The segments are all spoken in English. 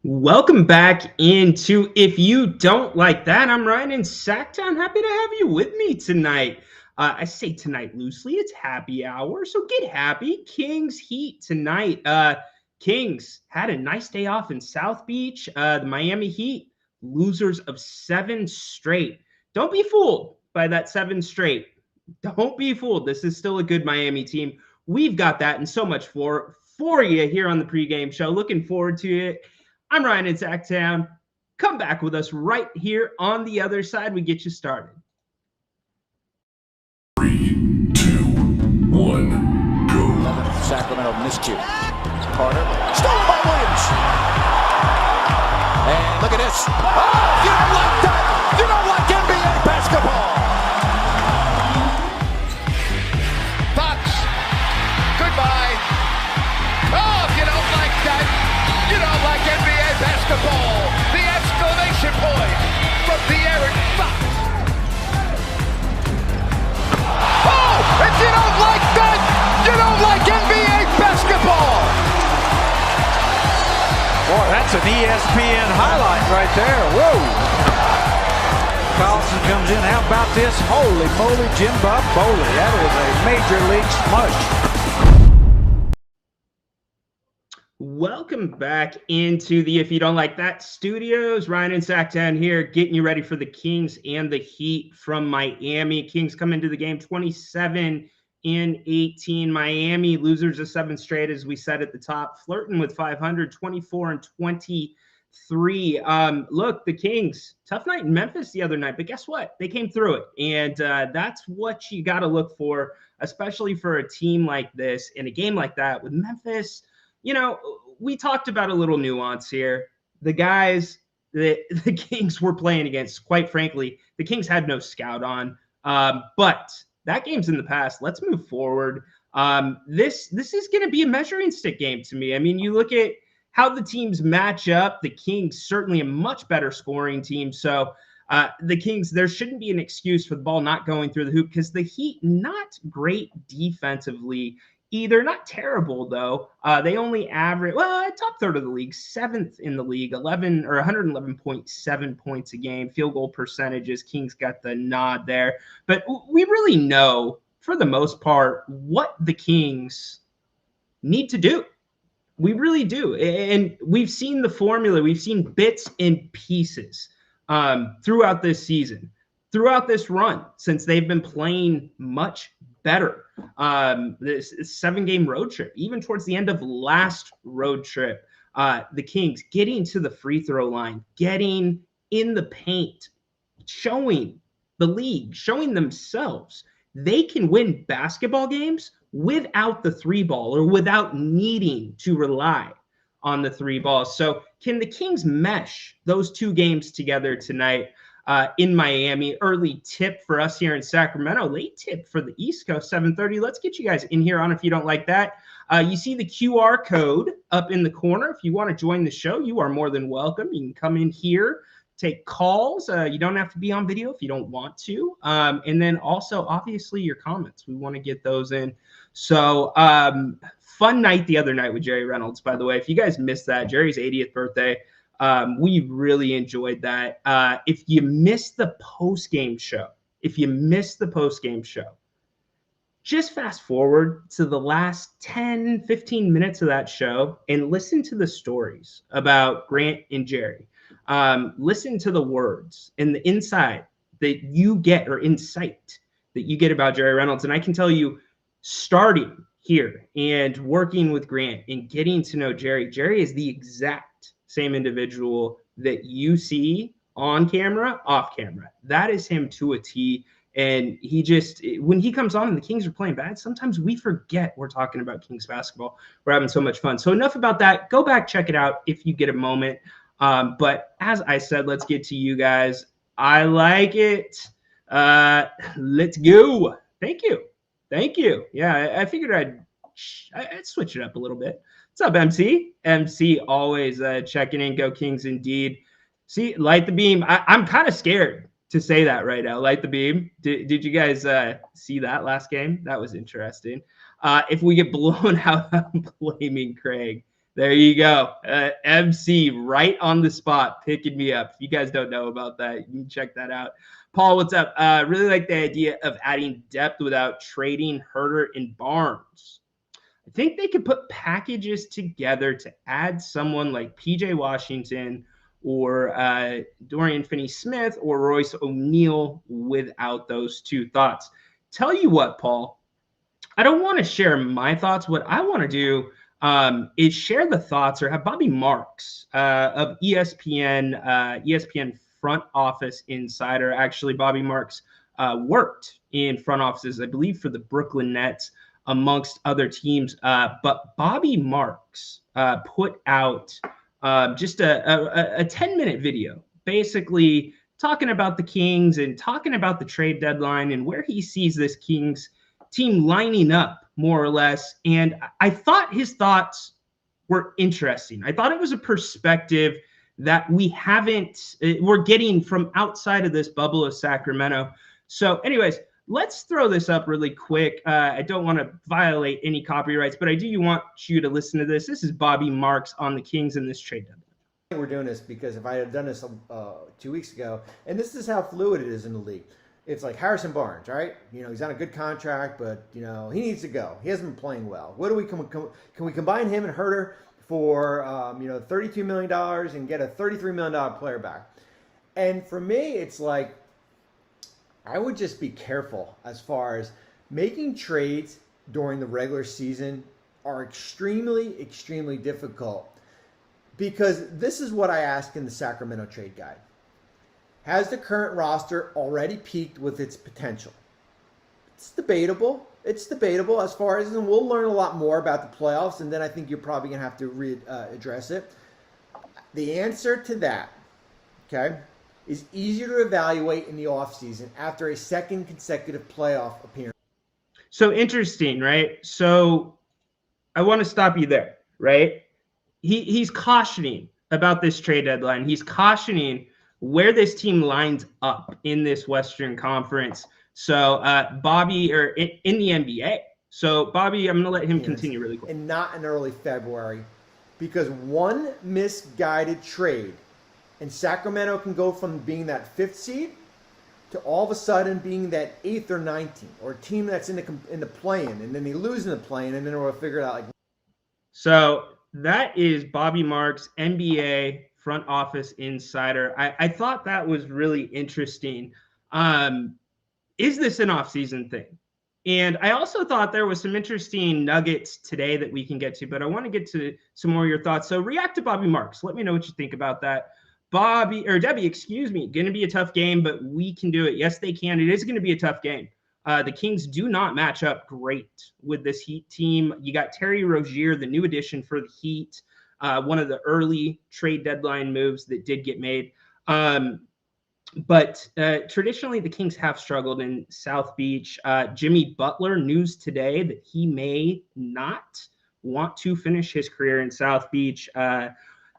Welcome back into If You Don't Like That. I'm Ryan in Sacktown. Happy to have you with me tonight. I say tonight loosely. It's happy hour, so get happy. Kings Heat tonight. Kings had a nice day off in South Beach. The Miami Heat, losers of 7 straight. Don't be fooled by that 7 straight. Don't be fooled. This is still a good Miami team. We've got that and so much for you here on the pregame show. Looking forward to it. I'm Ryan in Sacktown. Come back with us right here on the other side. We get you started. 3, 2, 1, go. Sacramento miscue. Carter. Stolen by Williams. And look at this. Oh, you don't like that. You don't like NBA basketball. Fox. Goodbye. Oh, if you don't like that, you don't like NBA basketball. The exclamation point from De'Aaron Fox. Oh, if you don't like that, you don't like NBA basketball. Boy, that's an ESPN highlight right there. Whoa. Carlson comes in. How about this? Holy moly, Jim Bob Foley. That is a major league smush. Welcome back into the If You Don't Like That studios. Ryan and Sacktown here, getting you ready for the Kings and the Heat from Miami. Kings come into the game 27-18. Miami, losers of 7 straight, as we said at the top, flirting with 500, 24-23. Look, the Kings, tough night in Memphis the other night, but guess what? They came through it, and that's what you got to look for, especially for a team like this in a game like that with Memphis. You know, we talked about a little nuance here. The guys that the Kings were playing against, quite frankly, the Kings had no scout on. But that game's in the past. Let's move forward. This is going to be a measuring stick game to me. I mean, you look at how the teams match up. The Kings certainly a much better scoring team. So the Kings, there shouldn't be an excuse for the ball not going through the hoop because the Heat, not great defensively either. Not terrible, though. They only average, top third of the league, 7th in the league, 111.7 points a game. Field goal percentages, Kings got the nod there. But we really know, for the most part, what the Kings need to do. We really do. And we've seen the formula. We've seen bits and pieces throughout this season, throughout this run, since they've been playing much better. This 7-game road trip, even towards the end of last road trip, the Kings getting to the free throw line, getting in the paint, showing the league, showing themselves they can win basketball games without the 3-ball or without needing to rely on the 3-ball. So can the Kings mesh those 2 games together tonight? In Miami, early tip for us here in Sacramento, late tip for the East Coast, 7:30. Let's get you guys in here on If You Don't Like That. You see the QR code up in the corner. If you want to join the show, you are more than welcome. You can come in here, take calls. You don't have to be on video if you don't want to. And then also, obviously, your comments. We want to get those in. So fun night the other night with Jerry Reynolds, by the way. If you guys missed that, Jerry's 80th birthday. We really enjoyed that. If you missed the post-game show, just fast forward to the last 10, 15 minutes of that show and listen to the stories about Grant and Jerry. Listen to the words and the insight that you get, or insight that you get about Jerry Reynolds. And I can tell you, starting here and working with Grant and getting to know Jerry, Jerry is the exact same individual that you see on camera, off camera. That is him to a T. And he just, when he comes on and the Kings are playing bad, sometimes we forget we're talking about Kings basketball. We're having so much fun. So enough about that. Go back, check it out if you get a moment. But as I said, let's get to you guys. I like it. Let's go. Thank you. Yeah, I figured I'd switch it up a little bit. What's up, MC? MC always checking in. Go Kings indeed. See, light the beam. I'm kind of scared to say that right now. Light the beam. Did you guys see that last game? That was interesting. If we get blown out, I'm blaming Craig. There you go. MC right on the spot, picking me up. If you guys don't know about that, you can check that out. Paul, what's up? Really like the idea of adding depth without trading Herter and Barnes. I think they could put packages together to add someone like PJ Washington or Dorian Finney-Smith or Royce O'Neal without those two thoughts. Tell you what, Paul, I don't want to share my thoughts. What I want to do is share the thoughts or have Bobby Marks of ESPN front office insider. Actually, Bobby Marks worked in front offices, I believe, for the Brooklyn Nets, amongst other teams. But Bobby Marks put out just a 10-minute video, basically talking about the Kings and talking about the trade deadline and where he sees this Kings team lining up, more or less. And I thought his thoughts were interesting. I thought it was a perspective that we're getting from outside of this bubble of Sacramento. So anyways, let's throw this up really quick. I don't want to violate any copyrights, but I do want you to listen to this. This is Bobby Marks on the Kings in this trade deadline. We're doing this because if I had done this 2 weeks ago, and this is how fluid it is in the league. It's like Harrison Barnes, right? He's on a good contract, but he needs to go. He hasn't been playing well. What do we can we combine him and Herter for $32 million and get a $33 million player back? And for me, it's like I would just be careful as far as making trades during the regular season are extremely, extremely difficult, because this is what I ask in the Sacramento trade guide. Has the current roster already peaked with its potential? It's debatable. It's debatable as far as, and we'll learn a lot more about the playoffs, and then I think you're probably going to have to address it. The answer to that, okay, is easier to evaluate in the offseason after a second consecutive playoff appearance. So interesting, right? So I want to stop you there, right? He's cautioning about this trade deadline. He's cautioning where this team lines up in this Western Conference. So Bobby, or in the NBA. So Bobby, I'm going to let him continue really quick. And not in early February, because one misguided trade, and Sacramento can go from being that 5th seed to all of a sudden being that 8th or 19th, or a team that's in the play-in, and then they lose in the play-in, and then we'll figure it out. Like, so that is Bobby Marks, NBA front office insider. I thought that was really interesting. Is this an off-season thing? And I also thought there was some interesting nuggets today that we can get to, but I want to get to some more of your thoughts. So react to Bobby Marks. Let me know what you think about that. Debbie, excuse me, going to be a tough game, but we can do it. Yes, they can. It is going to be a tough game. The Kings do not match up great with this Heat team. You got Terry Rozier, the new addition for the Heat, one of the early trade deadline moves that did get made. But traditionally, the Kings have struggled in South Beach. Jimmy Butler, news today that he may not want to finish his career in South Beach.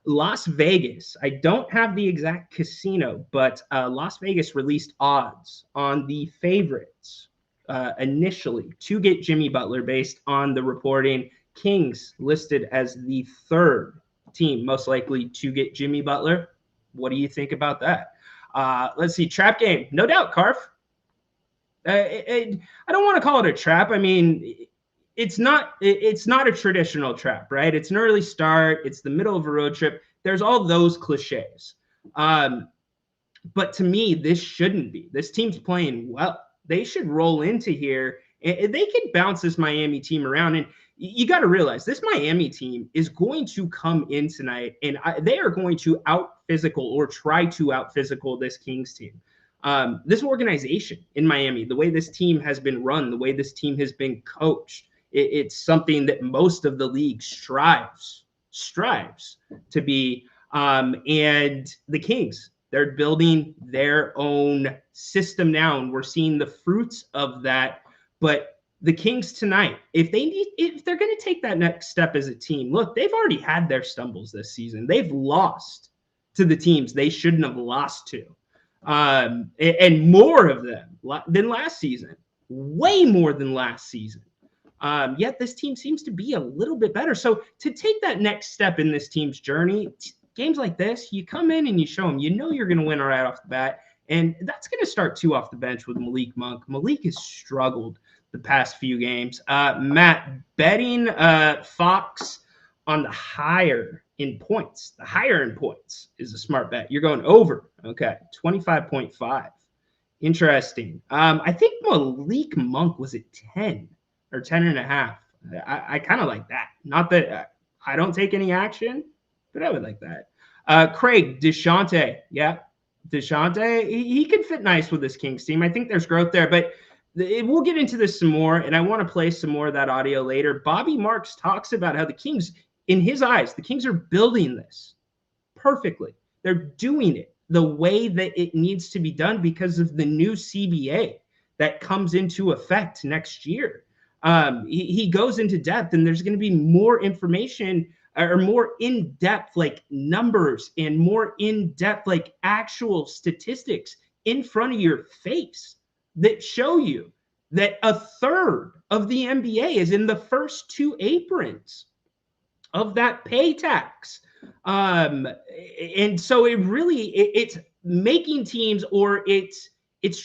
Las Vegas, I don't have the exact casino, but Las Vegas released odds on the favorites initially to get Jimmy Butler based on the reporting. Kings listed as the 3rd team most likely to get Jimmy Butler. What do you think about that? Let's see. Trap game. No doubt, Carf. I don't want to call it a trap. I mean, it's not a traditional trap, right? It's an early start. It's the middle of a road trip. There's all those cliches. But to me, this shouldn't be. This team's playing well. They should roll into here. And they could bounce this Miami team around. And you got to realize this Miami team is going to come in tonight, and they are going to out-physical or try to out-physical this Kings team. This organization in Miami, the way this team has been run, the way this team has been coached, it's something that most of the league strives to be. And the Kings, they're building their own system now, and we're seeing the fruits of that. But the Kings tonight, if they're going to take that next step as a team, look, they've already had their stumbles this season. They've lost to the teams they shouldn't have lost to, and more of them than last season, way more than last season. Yet this team seems to be a little bit better. So to take that next step in this team's journey, games like this, you come in and you show them, you're going to win right off the bat. And that's going to start two off the bench with Malik Monk. Malik has struggled the past few games. Matt, betting Fox on the higher in points. The higher in points is a smart bet. You're going over. Okay, 25.5. Interesting. I think Malik Monk was at 10 or 10 and a half. I kind of like that. Not that I don't take any action, but I would like that. Craig, DeShante. Yeah, DeShante, he could fit nice with this Kings team. I think there's growth there, but we'll get into this some more, and I want to play some more of that audio later. Bobby Marks talks about how the Kings, in his eyes, the Kings are building this perfectly. They're doing it the way that it needs to be done because of the new CBA that comes into effect next year. He goes into depth, and there's going to be more information or more in-depth like numbers and more in-depth like actual statistics in front of your face that show you that a third of the NBA is in the first two aprons of that pay tax. And so it's making teams, or it's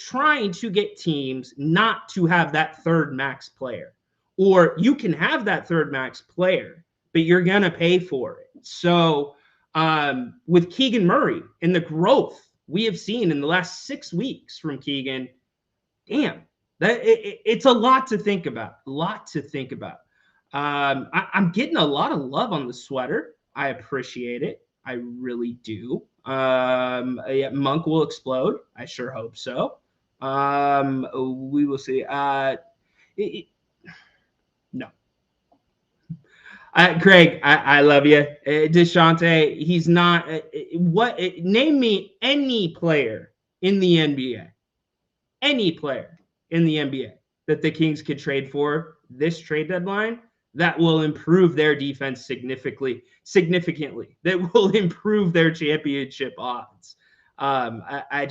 trying to get teams not to have that third max player, or you can have that third max player, but you're going to pay for it. So with Keegan Murray and the growth we have seen in the last 6 weeks from Keegan, damn, it's a lot to think about. I'm getting a lot of love on the sweater. I appreciate it. I really do. Yeah, Monk will explode. I sure hope so. We will see. No. Craig, I love you. DeShante, he's not. Name me any player in the NBA. Any player in the NBA that the Kings could trade for this trade deadline that will improve their defense significantly, that will improve their championship odds. I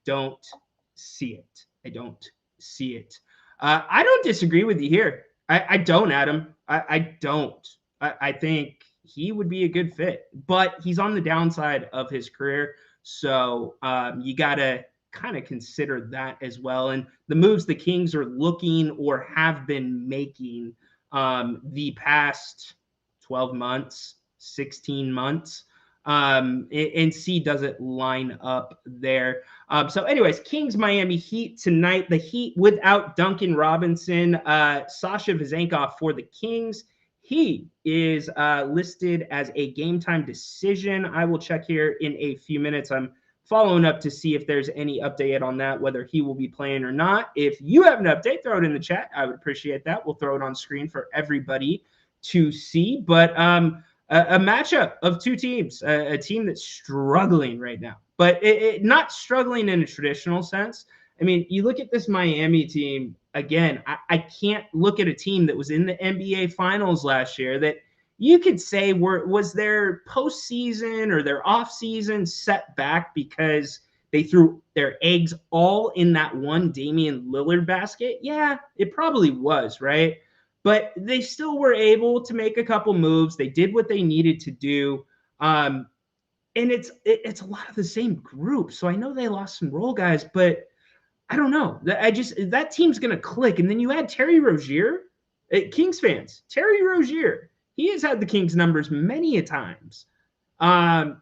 don't see it. I don't see it. I don't disagree with you here. I don't, Adam. I don't. I think he would be a good fit, but he's on the downside of his career. So you got to kind of consider that as well. And the moves the Kings are looking or have been making the past 12 months, 16 months, and see does it line up there. So anyways, Kings Miami Heat tonight. The Heat without Duncan Robinson, Sasha Vezenkov for the Kings. He is listed as a game time decision. I will check here in a few minutes. I'm following up to see if there's any update on that, whether he will be playing or not. If you have an update, throw it in the chat. I would appreciate that. We'll throw it on screen for everybody to see. But a matchup of two teams, a team that's struggling right now, but not struggling in a traditional sense. I mean, you look at this Miami team, again, I can't look at a team that was in the NBA Finals last year that you could say was their postseason or their offseason set back because they threw their eggs all in that one Damian Lillard basket. Yeah, it probably was, right? But they still were able to make a couple moves. They did what they needed to do. And it's a lot of the same group. So I know they lost some role guys, but I don't know. That team's going to click. And then you add Terry Rozier, Kings fans, Terry Rozier. He has had the Kings numbers many a times.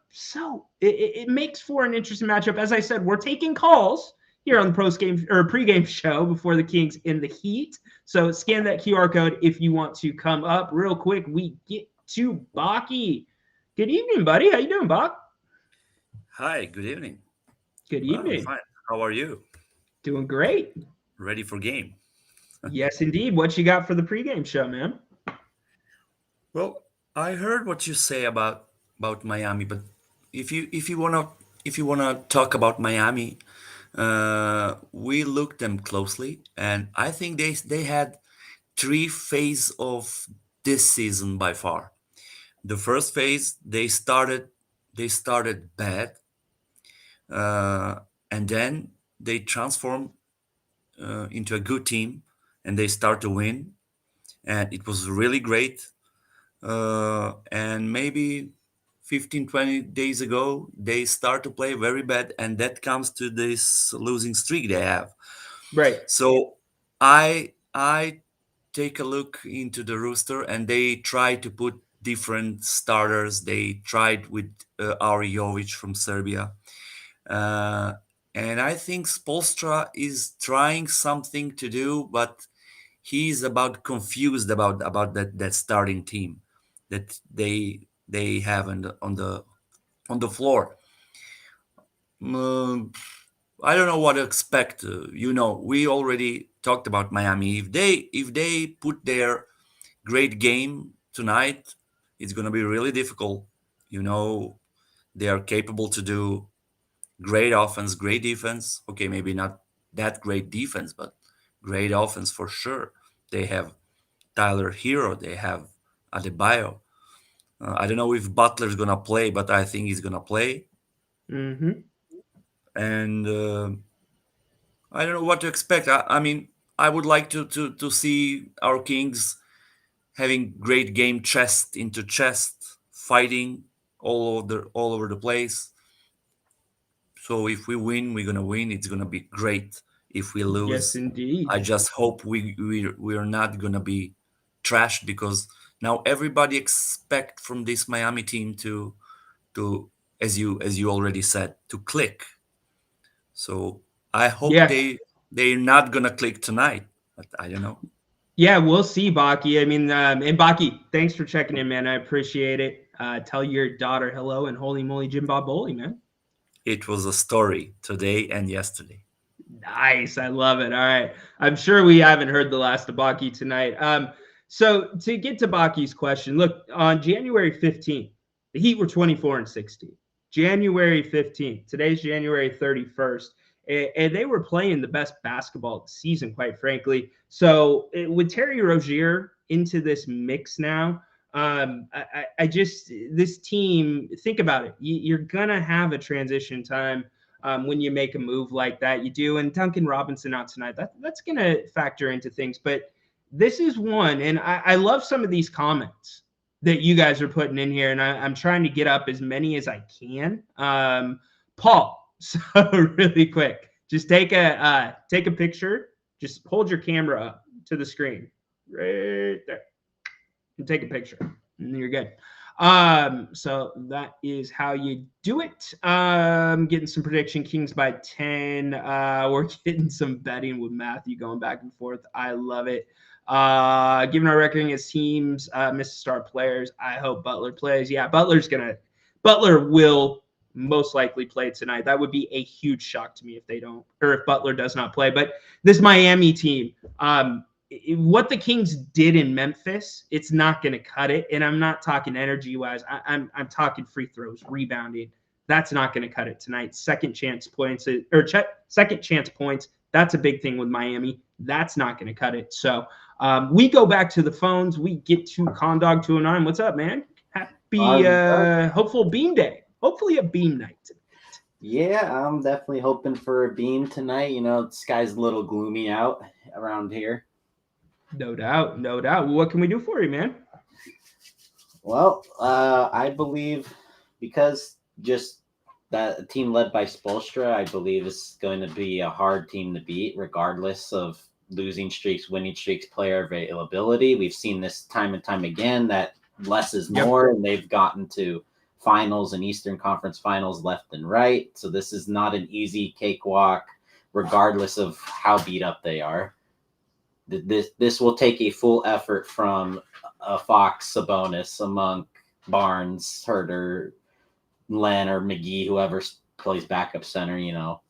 So it makes for an interesting matchup. As I said, we're taking calls here on the pregame show before the Kings in the Heat. So scan that QR code if you want to come up real quick. We get to Baki. Good evening, buddy. How you doing, Bach? Hi, good evening. Good evening. Fine. How are you? Doing great. Ready for game? Yes, indeed. What you got for the pregame show, man? Well, I heard what you say about Miami, but if you wanna talk about Miami, we looked them closely, and I think they had three phases of this season by far. The first phase they started bad, and then they transformed into a good team, and they start to win. and it was really great. And maybe 15, 20 days ago, they start to play very bad, and that comes to this losing streak they have. Right. So I take a look into the roster, and they try to put different starters. They tried with Ari Jovic from Serbia. Uh, and I think Spolstra is trying something to do, but he's about confused about that starting team that they have on the floor. Um, I don't know what to expect. We already talked about Miami. If they put their great game tonight, it's gonna be really difficult. You know, they are capable to do great offense, great defense. Okay, maybe not that great defense, but great offense for sure. They have Tyler Hero. They have Adebayo. I don't know if Butler's gonna play, but I think he's gonna play. Mm-hmm. And I don't know what to expect. I mean, I would like to see our Kings having great game, chest into chest, fighting all over the place. So if we win, we're gonna win. It's gonna be great. If we Yes, lose, indeed. I just hope we're not gonna be trashed, because now everybody expect from this Miami team to as you already said, to click. So I hope Yeah. they're not gonna click tonight. But I don't know. Yeah, we'll see, Baki. I mean, and Baki, thanks for checking in, man. I appreciate it. Tell your daughter hello and holy moly, Jim Bob Bowley, man. It was a story today and yesterday. Nice. I love it. All right. I'm sure we haven't heard the last of Baki tonight. So to get to Baki's question, look, on January 15th, the Heat were 24-16. January 15th. Today's January 31st. And they were playing the best basketball of the season, quite frankly. So with Terry Rozier into this mix now, I just, this team, think about it. You're going to have a transition time when you make a move like that. You do. And Duncan Robinson out tonight, that's going to factor into things. But this is one, and I love some of these comments that you guys are putting in here, and I'm trying to get up as many as I can. Paul, so really quick, just take a picture. Just hold your camera up to the screen right there and take a picture, and you're good. So that is how you do it. Getting some prediction, Kings by 10. We're getting some betting with Matthew going back and forth. I love it. Given our reckoning as teams, miss star players. I hope Butler plays. Yeah, Butler will most likely play tonight. That would be a huge shock to me if they don't, or if Butler does not play. But this Miami team, what the Kings did in Memphis, it's not going to cut it. And I'm not talking energy wise. I'm talking free throws, rebounding. That's not going to cut it tonight. Second chance points. That's a big thing with Miami. That's not going to cut it. So we go back to the phones. We get to Condog 209. What's up, man? Happy hopeful beam day. Hopefully a beam night. Yeah, I'm definitely hoping for a beam tonight. You know, the sky's a little gloomy out around here. No doubt. No doubt. Well, what can we do for you, man? Well, I believe because just that team led by Spoelstra, I believe is going to be a hard team to beat, regardless of losing streaks, winning streaks, player availability. We've seen this time and time again that less is more, and they've gotten to finals and Eastern Conference finals left and right. So this is not an easy cakewalk, regardless of how beat up they are. This will take a full effort from Fox, Sabonis, among Barnes, Herter, Len, or McGee, whoever plays backup center. You know,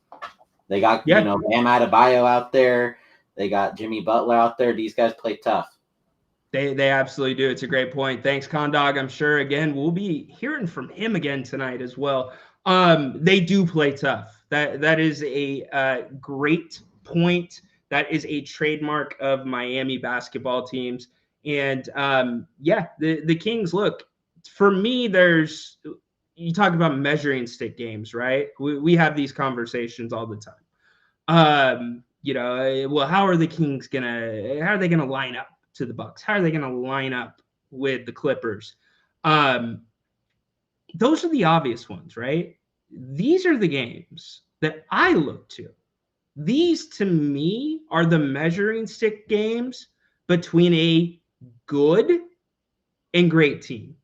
they got Bam Adebayo out there. They got Jimmy Butler out there. These guys play tough. They absolutely do. It's a great point. Thanks, Condog. I'm sure, again, we'll be hearing from him again tonight as well. They do play tough. That is a great point. That is a trademark of Miami basketball teams. And, the Kings, look, for me, you talk about measuring stick games, right? We have these conversations all the time. Well, how are the Kings how are they gonna line up to the Bucks? How are they going to line up with the Clippers? Those are the obvious ones, right? These are the games that I look to. These, to me, are the measuring stick games between a good and great team.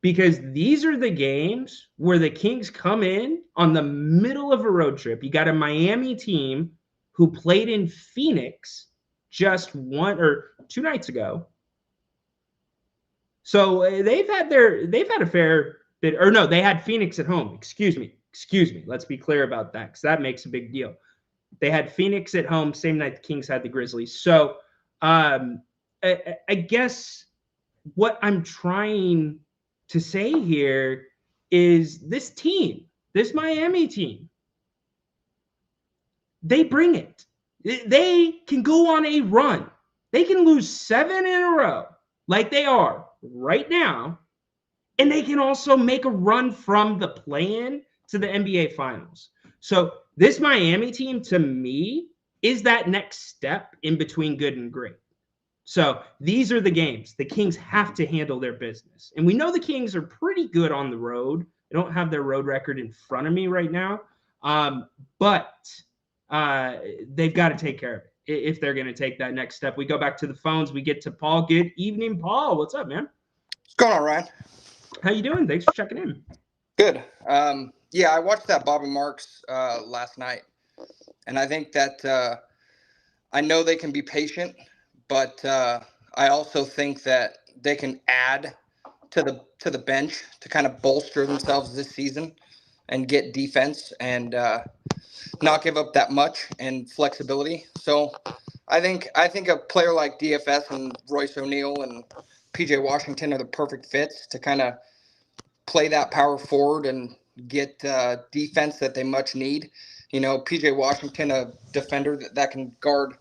Because these are the games where the Kings come in on the middle of a road trip. You got a Miami team who played in Phoenix just 1 or 2 nights ago. So they've had a fair bit, or no, they had Phoenix at home. Excuse me. Let's be clear about that, because that makes a big deal. They had Phoenix at home, same night the Kings had the Grizzlies. So I guess what I'm trying to say here is this Miami team, they bring it. They can go on a run. They can lose 7 in a row like they are right now, and they can also make a run from the play-in to the NBA Finals. So this Miami team, to me, is that next step in between good and great. So these are the games. The Kings have to handle their business. And we know the Kings are pretty good on the road. I don't have their road record in front of me right now. But they've got to take care of it if they're going to take that next step. We go back to the phones. We get to Paul. Good evening, Paul. What's up, man? What's going on, Ryan? How you doing? Thanks for checking in. Good. Yeah, I watched that Bobby Marks last night, and I think that I know they can be patient, but I also think that they can add to the bench to kind of bolster themselves this season and get defense and not give up that much and flexibility. So I think a player like DFS and Royce O'Neal and PJ Washington are the perfect fits to kind of play that power forward and get defense that they much need. PJ Washington, a defender that can guard,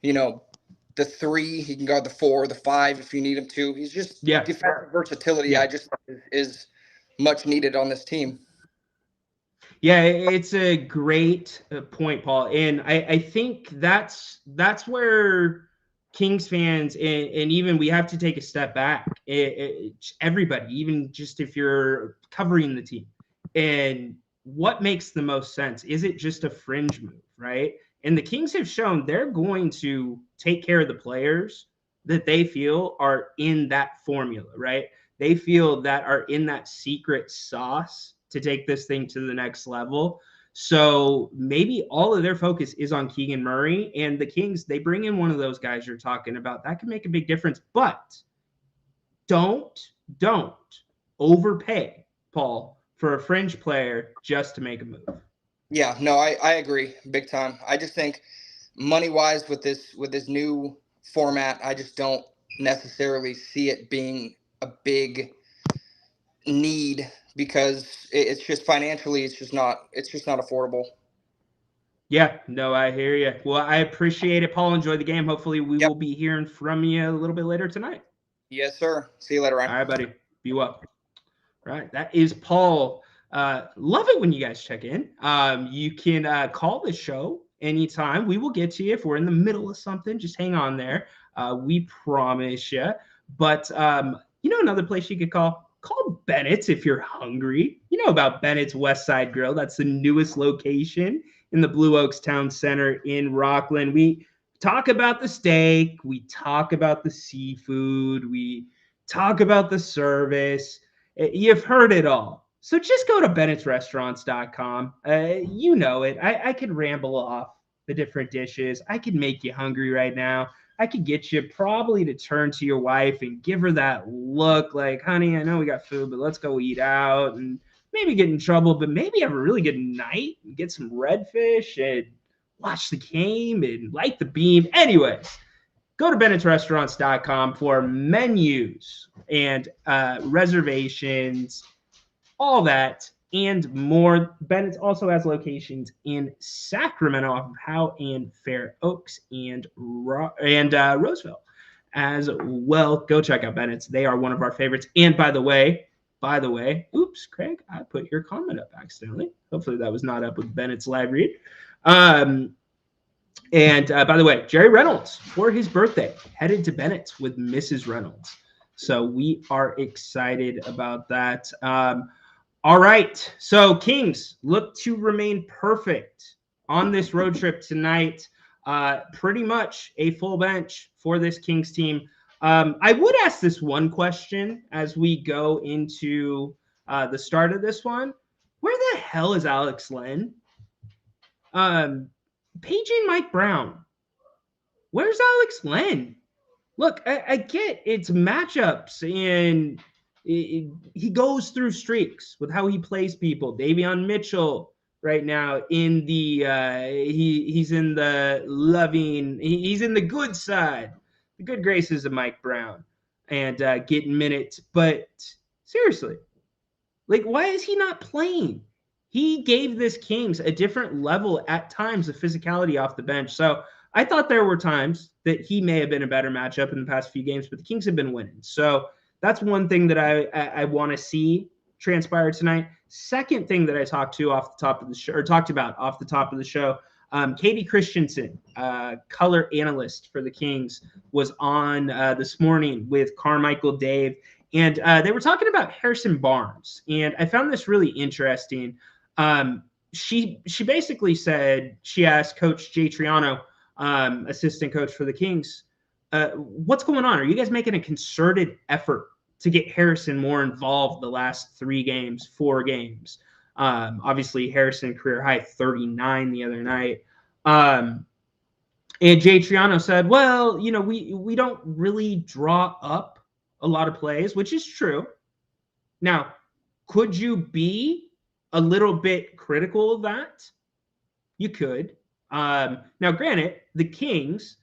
the 3, he can guard the 4, the 5 if you need him to. He's just defensive versatility. Yeah. I just is much needed on this team. Yeah, it's a great point, Paul. And I think that's where Kings fans and even we have to take a step back. Everybody, even just if you're covering the team, and what makes the most sense? Is it just a fringe move, right? And the Kings have shown they're going to take care of the players that they feel are in that formula, right? They feel that are in that secret sauce to take this thing to the next level. So maybe all of their focus is on Keegan Murray, and the Kings, they bring in one of those guys you're talking about. That can make a big difference, but don't overpay, Paul, for a fringe player just to make a move. Yeah, no, I agree big time. I just think money-wise with this new format, I just don't necessarily see it being a big need because it's just financially, it's just not affordable. Yeah, no, I hear you. Well, I appreciate it, Paul. Enjoy the game. Hopefully we will be hearing from you a little bit later tonight. Yes, sir. See you later, Ryan. All right, buddy. Be well. All right, that is Paul. Love it when you guys check in. You can call the show anytime. We will get to you if we're in the middle of something. Just hang on there. We promise you. But another place you could call Bennett's if you're hungry. You know about Bennett's West Side Grill. That's the newest location in the Blue Oaks Town Center in Rockland. We talk about the steak. We talk about the seafood. We talk about the service. You've heard it all. So just go to Bennett'sRestaurants.com. You know it. I could ramble off the different dishes. I could make you hungry right now. I could get you probably to turn to your wife and give her that look like, honey, I know we got food, but let's go eat out, and maybe get in trouble, but maybe have a really good night and get some redfish and watch the game and light the beam. Anyways, go to Bennett'sRestaurants.com for menus and reservations, all that and more. Bennett's also has locations in Sacramento off of Howe and Fair Oaks and Roseville as well. Go check out Bennett's. They are one of our favorites. And by the way, oops, Craig, I put your comment up accidentally. Hopefully that was not up with Bennett's live read. And by the way, Jerry Reynolds, for his birthday, headed to Bennett's with Mrs. Reynolds. So we are excited about that. All right. So Kings look to remain perfect on this road trip tonight. Pretty much a full bench for this Kings team. I would ask this one question as we go into the start of this one. Where the hell is Alex Len? Paging Mike Brown. Where's Alex Len? Look, I get it's matchups, and he goes through streaks with how he plays people. Davion Mitchell right now in the he's in the loving, he's in the good side, the good graces of Mike Brown, and getting minutes. But seriously, like, why is he not playing? He gave this Kings a different level at times of physicality off the bench. So I thought there were times that he may have been a better matchup in the past few games, but the Kings have been winning. So that's one thing that I want to see transpire tonight. Second thing that I talked about off the top of the show, Katie Christensen, color analyst for the Kings, was on this morning with Carmichael Dave, and they were talking about Harrison Barnes, and I found this really interesting. She basically said, she asked Coach Jay Triano, assistant coach for the Kings, what's going on? Are you guys making a concerted effort to get Harrison more involved the last 4 games? Obviously, Harrison career high 39 the other night. And Jay Triano said, well, we don't really draw up a lot of plays, which is true. Now, could you be a little bit critical of that? You could. Now, granted, the Kings'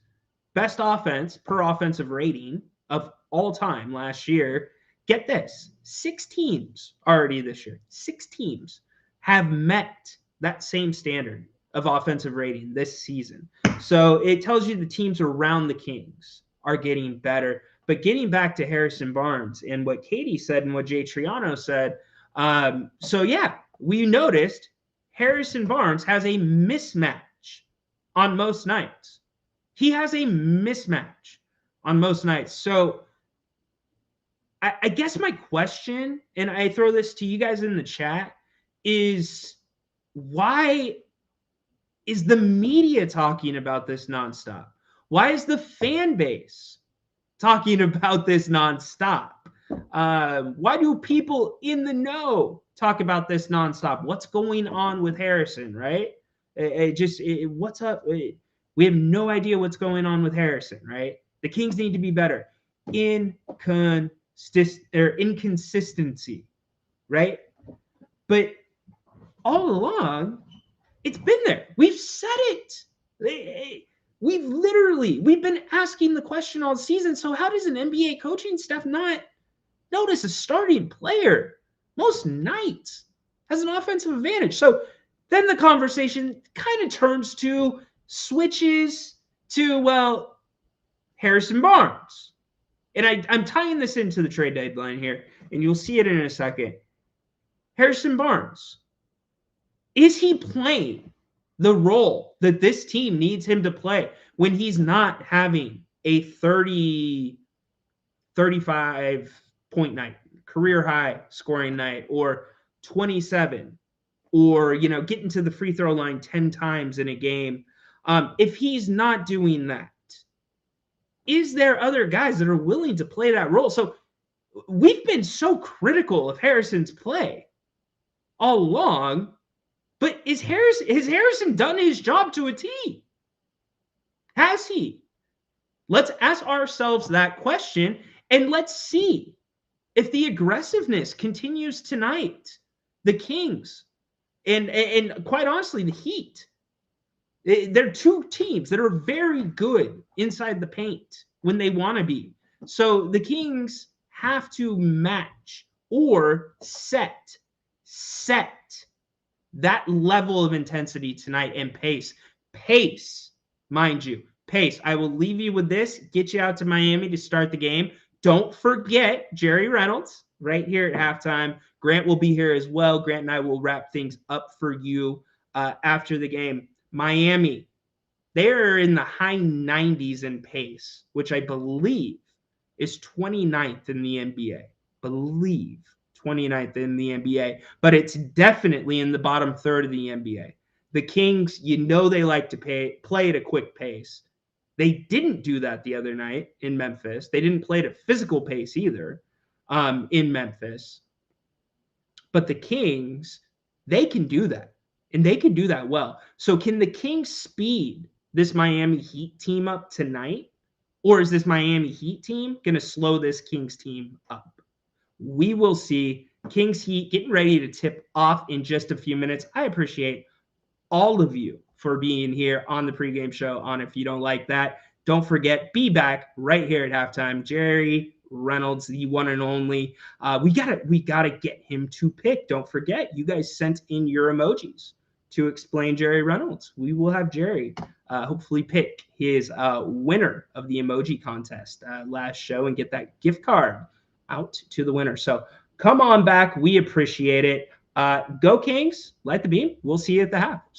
best offense per offensive rating of all time last year, get this, 6 teams already this year, 6 teams have met that same standard of offensive rating this season. So it tells you the teams around the Kings are getting better. But getting back to Harrison Barnes and what Katie said and what Jay Triano said, so yeah, we noticed Harrison Barnes has a mismatch on most nights. He has a mismatch on most nights. So I guess my question, and I throw this to you guys in the chat, is why is the media talking about this nonstop? Why is the fan base talking about this nonstop? Why do people in the know talk about this nonstop? What's going on with Harrison, right? What's up? We have no idea what's going on with Harrison, right? The Kings need to be better. Inconsistency, right? But all along, it's been there. We've said it. We've been asking the question all season. So how does an NBA coaching staff not notice a starting player most nights has an offensive advantage? So then the conversation kind of turns to switches to, well, Harrison Barnes. And I'm tying this into the trade deadline here, and you'll see it in a second. Harrison Barnes, is he playing the role that this team needs him to play when he's not having a 35-point night, career high scoring night, or 27, or getting to the free throw line 10 times in a game? If he's not doing that, is there other guys that are willing to play that role? So we've been so critical of Harrison's play all along, but has Harrison done his job to a T? Has he? Let's ask ourselves that question, and let's see if the aggressiveness continues tonight. The Kings and quite honestly, the Heat. They're 2 teams that are very good inside the paint when they want to be. So the Kings have to match or set that level of intensity tonight and pace. Pace, mind you, pace. I will leave you with this, get you out to Miami to start the game. Don't forget Jerry Reynolds right here at halftime. Grant will be here as well. Grant and I will wrap things up for you after the game. Miami, They're in the high 90s in pace, which I believe is 29th in the NBA. Believe 29th in the NBA, but it's definitely in the bottom third of the NBA. The Kings, you know, they like to play at a quick pace. They didn't do that the other night in Memphis. They didn't play at a physical pace either in Memphis. But the Kings, they can do that, and they can do that well. So can the Kings speed this Miami Heat team up tonight, or is this Miami Heat team going to slow this Kings team up? We will see. Kings Heat getting ready to tip off in just a few minutes. I appreciate all of you for being here on the pregame show on If You Don't Like That. Don't forget, be back right here at halftime. Jerry Reynolds, the one and only. We gotta get him to pick. Don't forget, you guys sent in your emojis to explain Jerry Reynolds. We will have Jerry hopefully pick his winner of the emoji contest last show and get that gift card out to the winner. So come on back. We appreciate it. Go Kings. Light the beam. We'll see you at the half. So